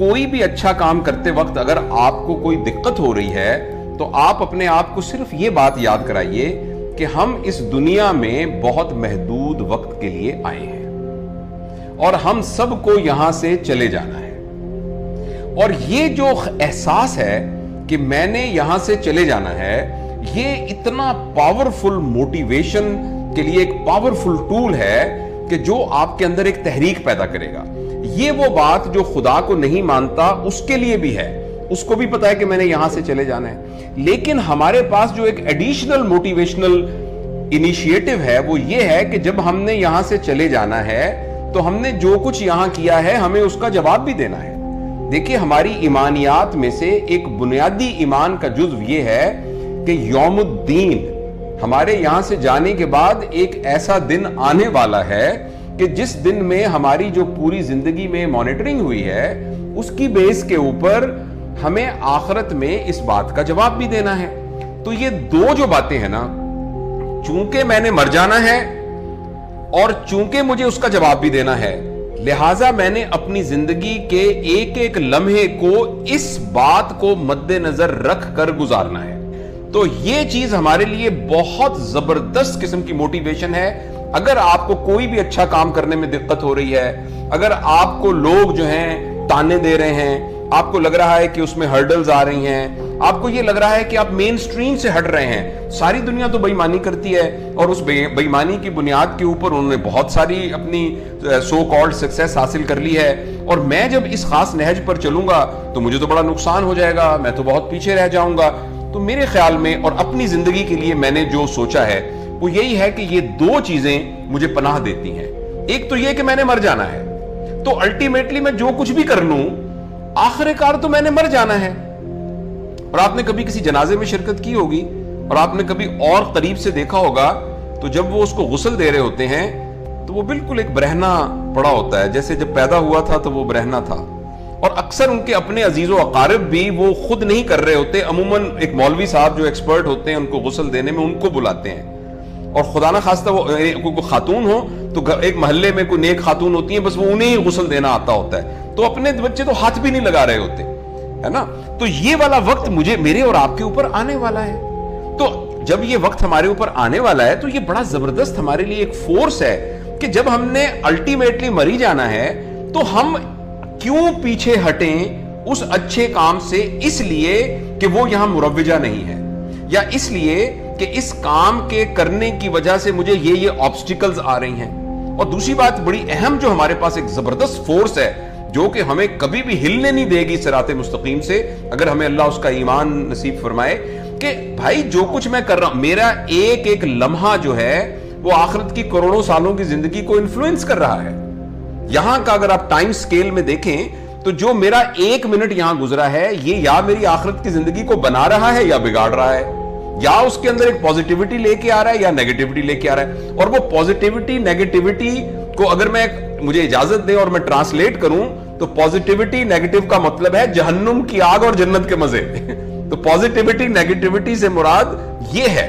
کوئی بھی اچھا کام کرتے وقت اگر آپ کو کوئی دقت ہو رہی ہے تو آپ اپنے آپ کو صرف یہ بات یاد کرائیے کہ ہم اس دنیا میں بہت محدود وقت کے لیے آئے ہیں اور ہم سب کو یہاں سے چلے جانا ہے. اور یہ جو احساس ہے کہ میں نے یہاں سے چلے جانا ہے، یہ اتنا پاورفل موٹیویشن کے لیے ایک پاورفل ٹول ہے کہ جو آپ کے اندر ایک تحریک پیدا کرے گا. یہ وہ بات جو خدا کو نہیں مانتا اس کے لیے بھی ہے، اس کو بھی پتا ہے کہ میں نے یہاں سے چلے جانا ہے. لیکن ہمارے پاس جو ایک ایڈیشنل موٹیویشنل انیشیٹو ہے وہ یہ ہے کہ جب ہم نے یہاں سے چلے جانا ہے تو ہم نے جو کچھ یہاں کیا ہے ہمیں اس کا جواب بھی دینا ہے. دیکھیے ہماری ایمانیات میں سے ایک بنیادی ایمان کا جزو یہ ہے کہ یوم الدین، ہمارے یہاں سے جانے کے بعد ایک ایسا دن آنے والا ہے کہ جس دن میں ہماری جو پوری زندگی میں مانیٹرنگ ہوئی ہے اس کی بیس کے اوپر ہمیں آخرت میں اس بات کا جواب بھی دینا ہے. تو یہ دو جو باتیں ہیں نا، چونکہ میں نے مر جانا ہے اور چونکہ مجھے اس کا جواب بھی دینا ہے، لہٰذا میں نے اپنی زندگی کے ایک ایک لمحے کو اس بات کو مد نظر رکھ کر گزارنا ہے. تو یہ چیز ہمارے لیے بہت زبردست قسم کی موٹیویشن ہے. اگر آپ کو کوئی بھی اچھا کام کرنے میں دقت ہو رہی ہے، اگر آپ کو لوگ جو ہیں تانے دے رہے ہیں، آپ کو لگ رہا ہے کہ اس میں ہرڈلز آ رہی ہیں، آپ کو یہ لگ رہا ہے کہ آپ مین سٹریم سے ہٹ رہے ہیں، ساری دنیا تو بے ایمانی کرتی ہے اور اس بے ایمانی کی بنیاد کے اوپر انہوں نے بہت ساری اپنی سو کالڈ سکسیس حاصل کر لی ہے، اور میں جب اس خاص نہج پر چلوں گا تو مجھے تو بڑا نقصان ہو جائے گا، میں تو بہت پیچھے رہ جاؤں گا. تو میرے خیال میں اور اپنی زندگی کے لیے میں نے جو سوچا ہے وہ یہی ہے کہ یہ دو چیزیں مجھے پناہ دیتی ہیں. ایک تو یہ کہ میں نے مر جانا ہے، تو الٹیمیٹلی میں جو کچھ بھی کر لوں آخر کار تو میں نے مر جانا ہے. اور آپ نے کبھی کسی جنازے میں شرکت کی ہوگی اور آپ نے کبھی اور قریب سے دیکھا ہوگا تو جب وہ اس کو غسل دے رہے ہوتے ہیں تو وہ بالکل ایک برہنہ پڑا ہوتا ہے، جیسے جب پیدا ہوا تھا تو وہ برہنہ تھا. اور اکثر ان کے اپنے عزیز و اقارب بھی وہ خود نہیں کر رہے ہوتے، عموماً ایک مولوی صاحب جو ایکسپرٹ ہوتے ہیں ان کو غسل دینے میں ان کو بلاتے ہیں. اور خدا نہ خواستہ وہ کوئی خاتون ہو تو ایک محلے میں کوئی نیک خاتون ہوتی ہیں، بس وہ انہیں ہی غسل دینا آتا ہوتا ہے، تو اپنے بچے تو ہاتھ بھی نہیں لگا رہے ہوتے، ہے نا. تو یہ والا وقت میرے اور آپ کے اوپر آنے والا ہے. تو جب یہ وقت ہمارے اوپر آنے والا ہے تو یہ بڑا زبردست ہمارے لیے ایک فورس ہے کہ جب ہم نے الٹیمیٹلی مری جانا ہے تو ہم کیوں پیچھے ہٹیں اس اچھے کام سے، اس لیے کہ وہ یہاں مروجہ نہیں ہے، یا اس لیے کہ اس کام کے کرنے کی وجہ سے مجھے یہ آبسٹیکلز آ رہی ہیں. اور دوسری بات بڑی اہم جو ہمارے پاس ایک زبردست فورس ہے جو کہ ہمیں کبھی بھی ہلنے نہیں دے گی صراط مستقیم سے، اگر ہمیں اللہ اس کا ایمان نصیب فرمائے، کہ بھائی جو کچھ میں کر رہا ہوں، میرا ایک ایک لمحہ جو ہے وہ آخرت کی کروڑوں سالوں کی زندگی کو انفلوئنس کر رہا ہے. یہاں کا اگر آپ ٹائم سکیل میں دیکھیں تو جو میرا ایک منٹ یہاں گزرا ہے یہ یا میری آخرت کی زندگی کو بنا رہا ہے یا بگاڑ رہا ہے، یا اس کے اندر ایک پوزیٹیوٹی لے کے آ رہا ہے یا نیگیٹیوٹی لے کے آ رہا ہے. اور وہ پوزیٹیوٹی نیگیٹیوٹی کو اگر مجھے اجازت دیں اور میں ٹرانسلیٹ کروں تو پوزیٹیوٹی نیگیٹیو کا مطلب ہے جہنم کی آگ اور جنت کے مزے. تو پوزیٹیوٹی نیگیٹیوٹی سے مراد یہ ہے.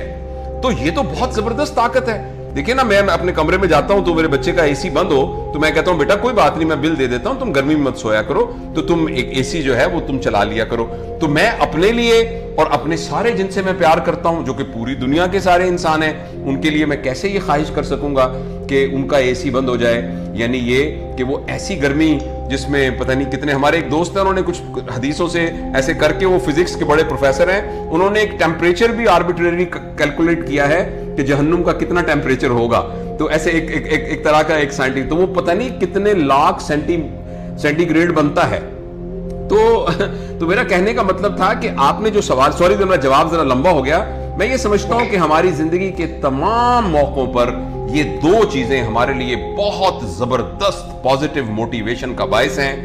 تو یہ تو بہت زبردست طاقت ہے. دیکھیں نا، میں اپنے کمرے میں جاتا ہوں تو میرے بچے کا اے سی بند ہو تو میں کہتا ہوں بیٹا کوئی بات نہیں، میں بل دے دیتا ہوں، تم گرمی میں مت سویا کرو، تو تم ایک اے سی جو ہے وہ تم چلا لیا کرو. تو میں اپنے لیے اور اپنے سارے جن سے میں پیار کرتا ہوں جو کہ پوری دنیا کے سارے انسان ہیں، ان کے لیے میں کیسے یہ خواہش کر سکوں گا کہ ان کا اے سی بند ہو جائے. یعنی یہ کہ وہ ایسی گرمی جس میں پتہ نہیں کتنے، ہمارے ایک دوست ہیں انہوں نے کچھ حدیثوں سے ایسے کر کے، وہ فزکس کے بڑے پروفیسر ہیں، انہوں نے ایک ٹیمپریچر بھی آربیٹریلی کیلکولیٹ کیا ہے کہ جہنم کا کتنا ٹیمپریچر ہوگا. تو ایسے ایک طرح کا ایک سائنٹسٹ، تو وہ پتہ نہیں کتنے لاکھ سینٹی گریڈ بنتا ہے. تو میرا کہنے کا مطلب تھا کہ آپ نے جو سوال، سوری میرا جواب ذرا لمبا ہو گیا، میں یہ سمجھتا ہوں کہ ہماری زندگی کے تمام موقعوں پر یہ دو چیزیں ہمارے لیے بہت زبردست پازیٹیو موٹیویشن کا باعث ہیں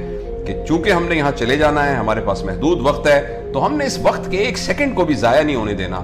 کہ چونکہ ہم نے یہاں چلے جانا ہے، ہمارے پاس محدود وقت ہے، تو ہم نے اس وقت کے ایک سیکنڈ کو بھی ضائع نہیں ہونے دینا.